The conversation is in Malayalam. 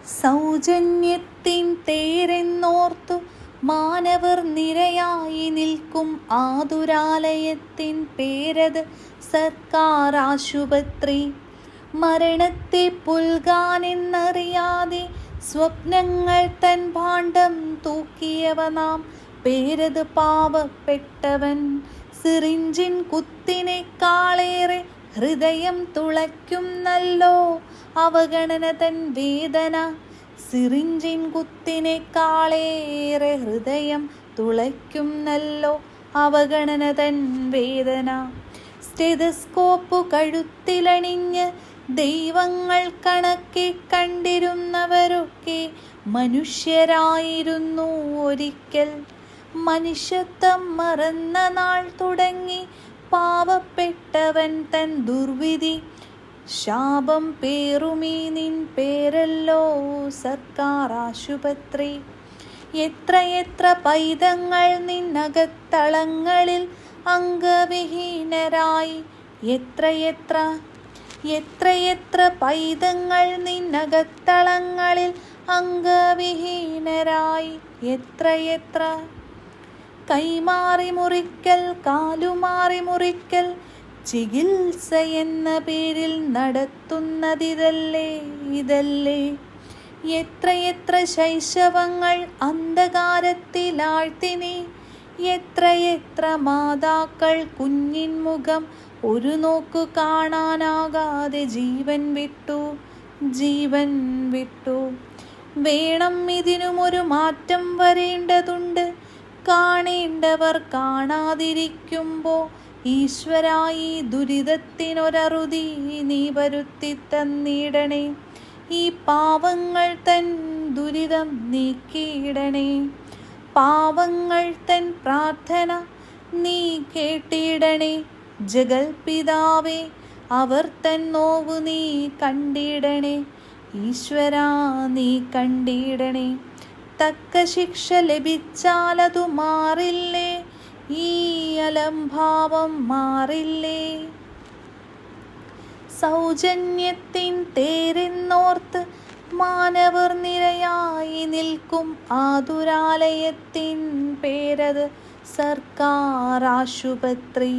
സൗജന്യത്തിൻ തേരെന്നോർത്തു മാനവർ നിരയായി നിൽക്കും ആതുരാലയത്തിൻ പേരത് സർക്കാർ ആശുപത്രി. മരണത്തെ പുൽകാനെന്നറിയാതെ സ്വപ്നങ്ങൾ തൻ ഭാണ്ഡം തൂക്കിയവ നാം, പേരത് പാവപ്പെട്ടവൻ. സിറിഞ്ചിൻ കുത്തിനേക്കാളേറെ ഹൃദയം തുളയ്ക്കുന്നല്ലോ അവഗണന തൻ വേദന. സിറിഞ്ചിൻ കുത്തിനേക്കാളേറെ ഹൃദയം തുളയ്ക്കുന്നല്ലോ അവഗണന തൻ വേദന. സ്റ്റെതസ്കോപ്പ് കഴുത്തിലണിഞ്ഞ് ദൈവങ്ങൾ കണക്കെ കണ്ടിരുന്നവരൊക്കെ മനുഷ്യരായിരുന്നു ഒരിക്കൽ. മനുഷ്യത്വം മറന്ന നാൾ തുടങ്ങി പാവപ്പെട്ടവൻ തൻ ദുർവിധി. ശാപം പേറുമീ നിൻ പേരല്ലോ സർക്കാർ ആശുപത്രി. എത്രയെത്ര പൈതങ്ങൾ നിന്നകത്തളങ്ങളിൽ അംഗവിഹീനരായി. എത്രയെത്ര പൈതങ്ങൾ നിന്നകത്തളങ്ങളിൽ അംഗവിഹീനരായി. എത്രയെത്ര കൈമാറി മുറിക്കൽ, കാലുമാറി മുറിക്കൽ ചികിത്സയെന്ന പേരിൽ നടത്തുന്നതിതല്ലേ. എത്രയെത്ര ശൈശവങ്ങൾ അന്ധകാരത്തിലാഴ്ത്തിനി. എത്രയെത്ര മാതാക്കൾ കുഞ്ഞിൻ മുഖം ഒരു നോക്കു കാണാനാകാതെ ജീവൻ വിട്ടു. വേണം ഇതിനുമൊരു മാറ്റം വരേണ്ടതുണ്ട്. കാണേണ്ടവർ കാണാതിരിക്കുമ്പോൾ ഈശ്വരായി ദുരിതത്തിനൊരറുതി നീ വരുത്തി തന്നിടണേ. ഈ പാവങ്ങൾ തൻ ദുരിതം നീക്കിയിടണേ. പാവങ്ങൾ തൻ പ്രാർത്ഥന നീ കേട്ടിടണേ. ജഗൽപിതാവേ, അവർ തൻ നോവു നീ കണ്ടിടണേ. ഈശ്വരാ, നീ കണ്ടിടണേ. തക്ക ശിക്ഷ ലഭിച്ചാലതു മാറില്ലേ, ഈ അലംഭാവം മാറില്ലേ. സൗജന്യത്തിൻ തേരെന്നോർത്ത് മാനവർ നിരയായി നിൽക്കും ആതുരാലയത്തിൻ പേരത് സർക്കാർ ആശുപത്രി.